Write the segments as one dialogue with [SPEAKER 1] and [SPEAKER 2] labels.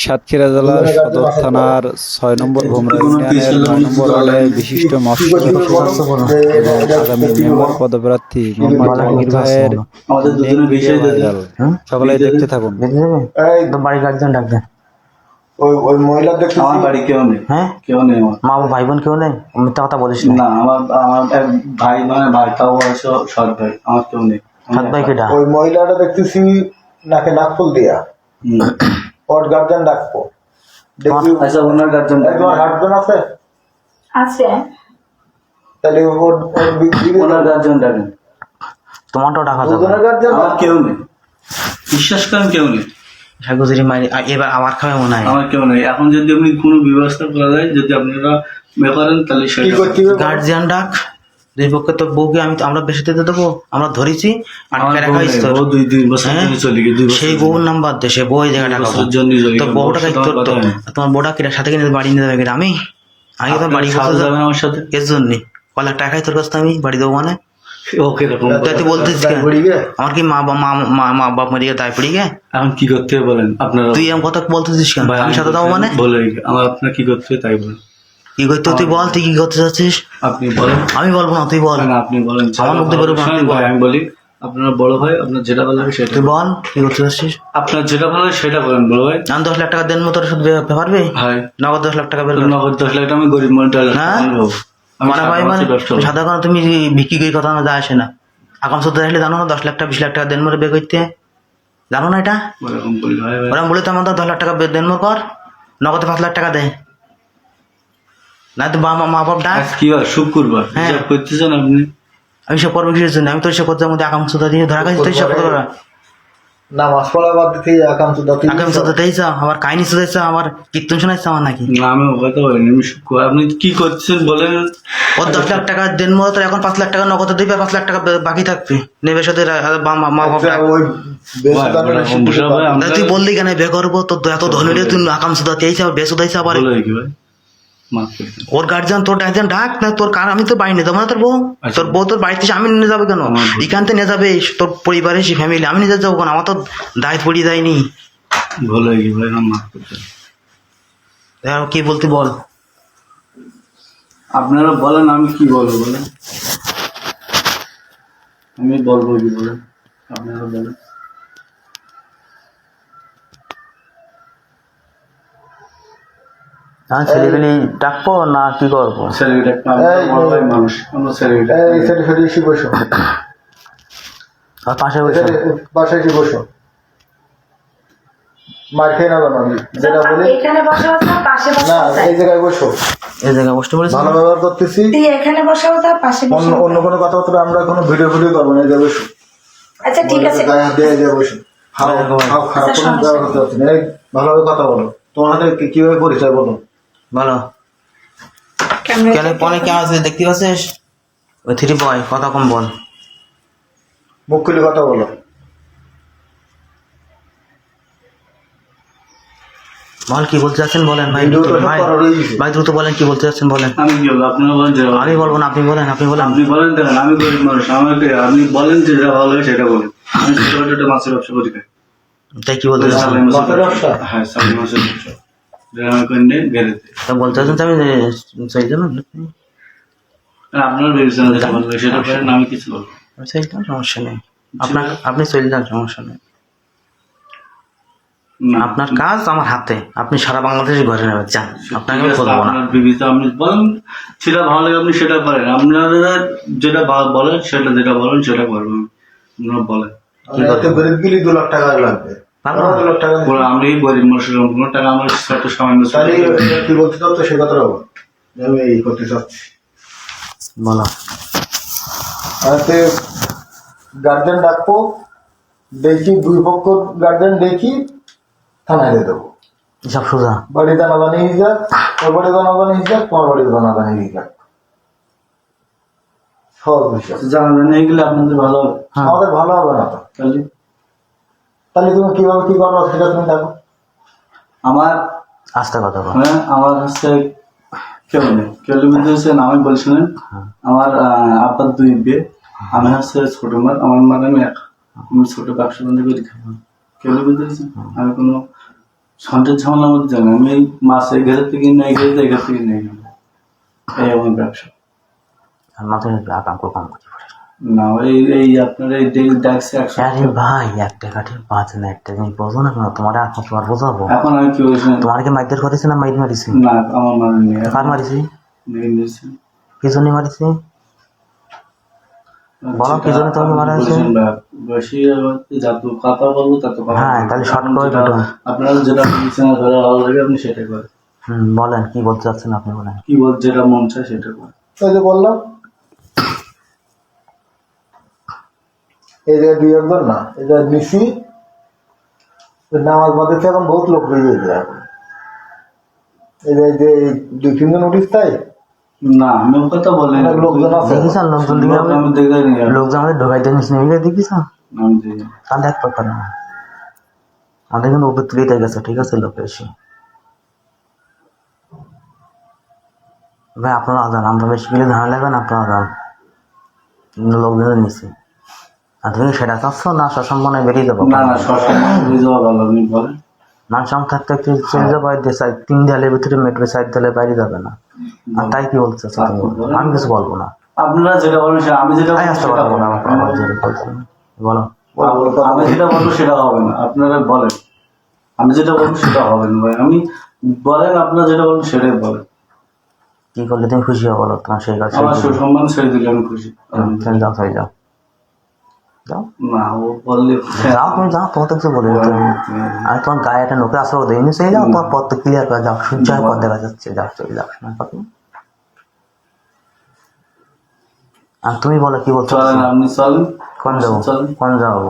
[SPEAKER 1] সাতক্ষীরা জেলার সদর থানার ৬ নম্বর ভোমরা ইউনিয়নের ৯ নম্বর ওয়ার্ডের বিশিষ্ট মৎস্য এবং আগামী মেম্বার পদপ্রার্থী মোহাম্মদ জাহাঙ্গীর ভাইয়ের ভিডিও ভাইরাল। সকলে দেখতে থাকুন।
[SPEAKER 2] বাড়ির গার্জিয়ান ডাক দেন।
[SPEAKER 3] ওই মহিলা দেখতে
[SPEAKER 4] আমার বাড়ি কেউ নেই।
[SPEAKER 2] হ্যাঁ,
[SPEAKER 4] কেউ নেই আমার।
[SPEAKER 2] মা ভাই বোন কেউ নেই? মিথ্যা কথা বলিস
[SPEAKER 4] না, আমার এক ভাই মানে ভাই, তাও বয়স সৎ ভাই, আমার কেউ নেই।
[SPEAKER 2] সাত ভাই কেটা?
[SPEAKER 3] ওই মহিলাটা দেখতেছি নাকে নাকফুল দিয়া। ওর গার্জেন ডাকবো। দেখবি
[SPEAKER 4] আচ্ছা, ওনার গার্জেন
[SPEAKER 3] তোমার হাজবেন্ড আছে?
[SPEAKER 5] আছে।
[SPEAKER 3] তাহলে
[SPEAKER 4] ওনার গার্জেন ডাকেন।
[SPEAKER 2] তোমারটাও ডাকা যাবে।
[SPEAKER 3] দুজনের গার্জেন
[SPEAKER 4] আমার কেউ নেই, বিশ্বাস করেন, কেউ নেই।
[SPEAKER 2] সাগুজিরি মারি এবার আবার খাবে মনে হয়।
[SPEAKER 4] আমার কেউ নেই। এখন যদি আপনি কোনো ব্যবস্থা করা যায়, যদি আপনারা মে করেন, তাহলে
[SPEAKER 3] কি
[SPEAKER 4] সেটা
[SPEAKER 3] করতে হবে?
[SPEAKER 2] গার্জিয়ান ডাক। দুই পক্ষে তো বউকে আমরা বেশি দিতে দেবো, আমরা ধরেছি
[SPEAKER 4] আমার
[SPEAKER 2] আটকে
[SPEAKER 4] বউ
[SPEAKER 2] রাখা
[SPEAKER 4] নেই,
[SPEAKER 2] স্তর।
[SPEAKER 4] বউ 2 বছর
[SPEAKER 2] হ্যাঁ?
[SPEAKER 4] ধরে চলে গিয়ে 2 বছর
[SPEAKER 2] সেই বউর নাম্বার দে, সে বউ এই জায়গায় টাকা
[SPEAKER 4] বছর জন্য চলে
[SPEAKER 2] তো
[SPEAKER 4] গেছে।
[SPEAKER 2] বউটাকে
[SPEAKER 4] বউর সাথে আমার কথা হয়নি।
[SPEAKER 2] তোমার বউটা কিনা সাথে কিনে বাড়ি নিয়ে যাবে কিনা? আমি আমি তো বাড়ি
[SPEAKER 4] সাথে যাবেন আমার সাথে?
[SPEAKER 2] এর জন্য কয়েক টাকাই তোর কাছে আমি বাড়ি দেবো মানে
[SPEAKER 4] ওকে রকম
[SPEAKER 2] তুই বলতিস কেন? আমার কি মা বাপ মরিয়ে দায় পড়ি গে?
[SPEAKER 4] এখন কি করতে হবে বলেন আপনারা?
[SPEAKER 2] তুই এমন কথা বলতেছিস কেন?
[SPEAKER 4] ভাই,
[SPEAKER 2] আমি সাথে যাবো মানে
[SPEAKER 4] বলে আমার আপনার কি করতে হবে তাই বলেন।
[SPEAKER 2] কি করতে? তুই বল, তুই কি করতে চাচ্ছিস?
[SPEAKER 4] আপনি বলেন।
[SPEAKER 2] আমি বলবো না, তুই বল।
[SPEAKER 4] না, আপনি বলেন।
[SPEAKER 2] আমার মুখ দিয়ে বেরোবে না, তুই বল।
[SPEAKER 4] ভাই, আমি বলি, আপনার বড় ভাই, আপনার যেটা ভালো লাগে সেটা
[SPEAKER 2] তুই বল, কি করতে চাচ্ছিস?
[SPEAKER 4] আপনার যেটা ভালো লাগে সেটা বলেন বড় ভাই।
[SPEAKER 2] আমি 10 লাখ টাকা দেন মতো শুধু পারবি?
[SPEAKER 4] ভাই,
[SPEAKER 2] নগদ 10 লাখ টাকা বের কর।
[SPEAKER 4] নগদ 10 লাখ টাকা আমি গরিব মানুষটা
[SPEAKER 2] হ্যাঁ? মানে ভাই মানে সাধারণ তুমি বিক্রি করে কথা না যায় আসে না। আগাম সত্য আসলে জানো না 10 লাখ টাকা 20 লাখ টাকা দেন মরে বের করতে জানো না এটা?
[SPEAKER 4] ওরকম বলি ভাই।
[SPEAKER 2] ওরা বলে তো আমাদের 10 লাখ টাকা দেন মর কর, নগদে 5 লাখ টাকা দে না তো মা বাপ ডাক।
[SPEAKER 4] কি হয় শুক্রবার
[SPEAKER 2] হ্যাঁ।
[SPEAKER 4] হিসাব করতেছেন আপনি?
[SPEAKER 2] আমি সব করবো কিসের জন্য? আমি তো সব করতে মধ্যে আগাম সত্য দিয়ে ধরা গেছি, তুই সব করা
[SPEAKER 3] নামাজ পড়া বাদ দিতে আকাম তো দাতি
[SPEAKER 2] আগাম সত্য দিয়েছ, আমার কাহিনী শুনেছ, আমার কীর্তন শোনাইছ আমার নাকি?
[SPEAKER 4] না, আমি হয়তো হয়নি, আমি শুক্রবার। আপনি কি করছেন বলেন?
[SPEAKER 2] ওর 10 লাখ টাকা দেন মরে তোর এখন 5 লাখ টাকা নগদে দিবে, 5 লাখ টাকা বাকি থাকবে নেবে সাথে মা বাপ ডাক।
[SPEAKER 3] ওই
[SPEAKER 2] না তুই বললি কেন বে করবো? তোর এত ধনী হলে তুই আকাম সুদা দিয়েছে আবার বেসুদ দিয়েছে আবার।
[SPEAKER 4] বলে কি ভাই, মাফ করে দিন।
[SPEAKER 2] ওর গার্জিয়ান তোর গার্জিয়ান ডাক না, তোর কার আমি তো বাড়ি নিয়ে যাবো না। তোর বউ তোর বউ তোর বাড়িতে আমি নিয়ে যাবে কেন? এখান থেকে নিয়ে যাবে তোর পরিবারের সেই ফ্যামিলি, আমি নিয়ে যাবো কেন? আমার তো দায়িত্ব পড়িয়ে যায়নি।
[SPEAKER 4] বলে কি ভাই, আমার মাফ করে দিন।
[SPEAKER 2] এবার কি বলতে বল।
[SPEAKER 4] আপনারা বলেন, আমি কি বলবো বলেন? আমি বলবো কি বলেন? আপনারা বলেন।
[SPEAKER 2] হ্যাঁ, ছেলেগুলি ডাকবো না কি করবো?
[SPEAKER 4] ছেলেটা মানুষ, আমরা ছেলেটা
[SPEAKER 3] এই ছেলে ছেলে এসে বসো,
[SPEAKER 2] আর পাশে বসে
[SPEAKER 3] বাসায় এসে বসো। মার খেয়ে না জানো যেটা বলি
[SPEAKER 5] এখানে বসা তার পাশে
[SPEAKER 3] না,
[SPEAKER 5] বসা
[SPEAKER 3] এই জায়গায় বসো।
[SPEAKER 2] এই জায়গায় বসতে বলেছি।
[SPEAKER 3] ভালো ব্যবহার করতেছি।
[SPEAKER 5] তুই এখানে বসাও তার পাশে বসে।
[SPEAKER 3] অন্য কোনো কথাবার্তা আমরা কোনো ভিডিও করবো না, এই জায়গায় বসো।
[SPEAKER 5] আচ্ছা ঠিক আছে।
[SPEAKER 3] গায়ে হাত দিয়ে এই জায়গায় বসো। খারাপ কোনো ব্যবহার করতে হচ্ছে না। এই ভালোভাবে কথা বলো। তোমার হাতে কিভাবে পরিচয় বলো?
[SPEAKER 2] বলো কেন পরে কে আছে দেখতে পাচ্ছিস? ওই 3 বয় কথা কম বল,
[SPEAKER 3] মুখ খুলে কথা বলো।
[SPEAKER 2] বল কি বলতে চাচ্ছেন বলেন ভাই।
[SPEAKER 3] ভিডিওটা সব
[SPEAKER 2] ভাই
[SPEAKER 3] করা রয়ে গেছে।
[SPEAKER 2] ভাই দ্রুত বলেন কি বলতে চাচ্ছেন বলেন।
[SPEAKER 4] আমি কি বলবো? আপনারা বলেন যেটা ভালো
[SPEAKER 2] আমি বলবো না, আপনি বলেন, আপনি বলেন।
[SPEAKER 4] আপনি বলেন দেখেন, আমি গরিব মানুষ, আমাকে আপনি বলেন যেটা ভালো লাগে সেটা বলেন। আমি ছোটখাটো মাছের ব্যবসা করি।
[SPEAKER 2] তাই কি বলতে চাচ্ছেন?
[SPEAKER 3] মাছের ব্যবসা?
[SPEAKER 4] হ্যাঁ, সামনে মাছের ব্যবসা গ্রামে করে নিয়ে গেড়েতে।
[SPEAKER 2] তা বলতে চাচ্ছেন তো আমি সেই জন্য
[SPEAKER 4] আপনার বিবেচনা যেটা ভালো লাগে সেটা করেন, আমি কিছু বলবো।
[SPEAKER 2] সেই সমস্যা নেই। আপনার আপনি চলে যান, সমস্যা নেই।
[SPEAKER 4] না,
[SPEAKER 2] আপনার কাজ আমার হাতে, আপনি সারা বাংলাদেশে ঘরে নেবেন যান, আপনাকে
[SPEAKER 4] ঠিক আছে,
[SPEAKER 2] বলবো না।
[SPEAKER 4] আপনার বিবেচনা আপনি বলেন সেটা ভালো লাগে, আপনি সেটা করেন। আপনারা যেটা বলেন সেটা যেটা বলেন সেটা করবেন। আপনারা বলেন
[SPEAKER 3] গরিব গেলে 2 লাখ টাকা লাগবে।
[SPEAKER 2] পারবো?
[SPEAKER 3] 2 লাখ টাকা
[SPEAKER 4] পুরো আমি গরিব মানুষের কোনো টাকা আমার ছোট সামান্য
[SPEAKER 3] তাহলে কি বলতে চাচ্ছ সে কথা বলো। আমি এই করতে চাচ্ছি।
[SPEAKER 2] বলো
[SPEAKER 3] আরে গার্জেন ডাকবো, দেখি 2 পক্ষ গার্জেন দেখি থানায় দিয়ে দেবো।
[SPEAKER 2] সব সোজা।
[SPEAKER 3] বাড়ি জানাজানি হয়ে যাক, তোর বাড়ি জানাজানি হয়ে যাক, তোমার বাড়ি জানাজানি হয়ে যাক, সব বিষয়
[SPEAKER 4] জানা নেই গেলে আপনাদের ভালো হবে।
[SPEAKER 3] আমাদের ভালো হবে না তো।
[SPEAKER 4] তাহলে
[SPEAKER 3] তাহলে তুমি কিভাবে কি করবো সেটা তুমি দেখো।
[SPEAKER 4] আমার
[SPEAKER 2] আস্তে কথা বল।
[SPEAKER 4] হ্যাঁ, আমার কাছে কেউ নেই। কেউ বুঝতে হচ্ছেন আমি বলছিলেন আমার আব্বার 2 বিয়ে, আমি হচ্ছে ছোট মার, আমার মানে আমি ছোট ব্যবসা বাণিজ্য করি খাই। কেউ বুঝতে হচ্ছেন আমি কোনো সন্টের ঝামেলার মধ্যে যান আমি এই মাছ এই ঘেরের থেকে নেই ঘেরে এই ঘের থেকে নেই এই আমার ব্যবসা।
[SPEAKER 2] আর মাথায় আকাম কম করতে পারে
[SPEAKER 4] না এই এই আপনার এই ট্যাক্সি 100
[SPEAKER 2] আরে ভাই একটা কাঠের 5 না একটা জিনিস বোঝো না কেন তোমার আর কতবার বোঝাবো
[SPEAKER 4] এখন আমি কি বলছি
[SPEAKER 2] তোমার কি মাইকের করেছে না মাইক মারিছি
[SPEAKER 4] না আমার মানে নেই
[SPEAKER 2] কার মারিছি
[SPEAKER 4] নিয়েছি
[SPEAKER 2] কি জন্য মারিছি বলো কি জন্য তোমাকে মারা হয়েছে
[SPEAKER 4] বেশি যত কথা বলবো তত কথা
[SPEAKER 2] হ্যাঁ, তাহলে short করে
[SPEAKER 4] যেটা-
[SPEAKER 2] বলুন।
[SPEAKER 4] আপনারা যেটা বলছেন ধরে ভালো লাগে আপনি সেটা করেন
[SPEAKER 2] বলেন কি বলতে চাচ্ছেন আপনি বলেন
[SPEAKER 4] কি বল যেটা মন চায় সেটা করেন
[SPEAKER 3] ওই যে বললাম এই জায়গায় 2-1 না এই জায়গায় নিশি নামাজ বাদে এখন বহুত লোক হয়ে গেছে এখন এই যে 2-3 জন উঠিস তাই
[SPEAKER 4] না আমি ও কথা বলেন
[SPEAKER 3] অনেক লোকজন আছে
[SPEAKER 2] দেখিস লোকজন দিকে
[SPEAKER 4] আমি দেখে নিই
[SPEAKER 2] লোকজন আমাদের ঢোকাইতে নিস নেই দেখিস
[SPEAKER 4] আমি দেখি
[SPEAKER 2] তা দেখ ব্যাপার না আমাদের কিন্তু উপর তুলে গেছে ঠিক আছে লোক এসে ভাই আপনারা আজান আমরা বেশি গেলে ধারণা লাগবেন আপনারা আজান লোকজনের নিচে আর তুমি সেটা চাচ্ছ না সসম্মানে বেরিয়ে যাবো
[SPEAKER 4] না না সবসময় বুঝে যাওয়া ভালো আপনি বলেন
[SPEAKER 2] মান সম থাকতে একটু চলে যাবো সাইড 3 দেয়ালের ভিতরে মেট্রো সাইড দেয়ালে বাইরে যাবে না আর তাই কি বলতে চাচ্ছ তুমি? আমি কিছু বলবো না
[SPEAKER 4] আপনারা যেটা বলবেন সেটা আমি যেটা
[SPEAKER 2] তাই
[SPEAKER 4] বলবো
[SPEAKER 2] আসতে
[SPEAKER 4] সেটা
[SPEAKER 2] পারবো না
[SPEAKER 4] বলেন।
[SPEAKER 2] আমার জোরে বলছি না। বলো
[SPEAKER 4] আমি যেটা বলবো সেটা হবে না আপনারা বলেন আমি যেটা বলবো সেটা হবে না ভাই আমি বলেন আপনারা যেটা বলবেন সেটাই বলেন
[SPEAKER 2] কি করলে তুমি খুশি হবো বলো তোমার সেই কাছে
[SPEAKER 4] আমার সুসম্মান ছেড়ে দিলে আমি খুশি
[SPEAKER 2] যাও তাই যাও যাও
[SPEAKER 4] না ও বললে
[SPEAKER 2] যাও তুমি যাও তোমার তো কিছু বলে দিতে হবে না। আমি তোমার গায়ে একটা নোকে আসলে দেয় নি সেই যাও তোমার পথ তো ক্লিয়ার করে যাও সূর্য পথ দেখা যাচ্ছে যাও চলে যাও শোনার কথা আর তুমি বলো কি বলছো
[SPEAKER 4] চলেন আপনি চলেন
[SPEAKER 2] কোন যাবো
[SPEAKER 4] চলেন
[SPEAKER 2] কোন যাবো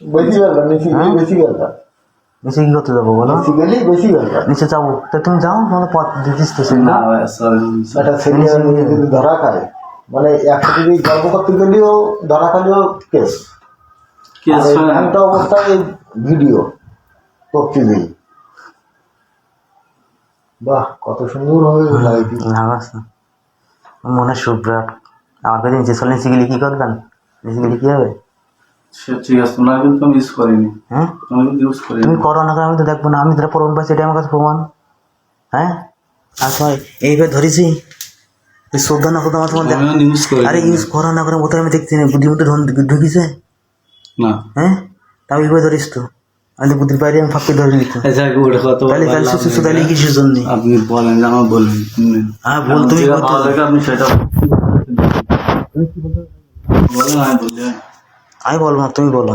[SPEAKER 3] বেশি গেলটা নিশি গেলি বেশি গেলটা
[SPEAKER 2] নিচে কি করতে যাবো বলো
[SPEAKER 3] নিশি গেলি বেশি গেলটা
[SPEAKER 2] নিচে যাবো তো তুমি যাও তোমার পথ দিতিস তো সেই
[SPEAKER 4] না ভাই চলেন
[SPEAKER 3] একটা ছেলে যদি ধরা খায় মানে একসাথে যদি গল্প করতে গেলেও ধরা খালেও কেস
[SPEAKER 4] কি শোনেন
[SPEAKER 3] একটা অবস্থায় এই ভিডিও করতে দিই বাহ কত সুন্দর হবে লাইফ
[SPEAKER 2] মনে সুব্রাট আমার কাছে নিচে চলে নিচে গেলে কি করবেন নিচে গেলে কি হবে
[SPEAKER 4] সে ঠিক আছে তোমরা কিন্তু আমি ইউজ করিনি
[SPEAKER 2] হ্যাঁ
[SPEAKER 4] তোমরা কিন্তু ইউজ করিনি
[SPEAKER 2] তুমি করো না আমি তো দেখবো না আমি যেটা প্রমাণ পাইছি এটা আমার কাছে প্রমাণ হ্যাঁ আর তোমার এইভাবে ধরেছি শ্রদ্ধা না করতে আমার তোমার দেখ
[SPEAKER 4] আমি ইউজ করি
[SPEAKER 2] আরে ইউজ করা না করে মতো আমি দেখছি না বুদ্ধির মধ্যে ঢুকিছে
[SPEAKER 4] না
[SPEAKER 2] হ্যাঁ তাও এইভাবে ধরিস তো আমি তো বুদ্ধির বাইরে আমি ফাঁকি ধরে নিত
[SPEAKER 4] আচ্ছা ওটা কত
[SPEAKER 2] তাহলে তাহলে সুস্থ তাহলে কিসের জন্য
[SPEAKER 4] আপনি বলেন যে আমার বলেন
[SPEAKER 2] হ্যাঁ বল তুমি
[SPEAKER 4] যেটা
[SPEAKER 2] বলতে-
[SPEAKER 4] ভালো লাগে আপনি সেটা বলেন আমি বলি
[SPEAKER 2] আমি বলবো না তুমি বলো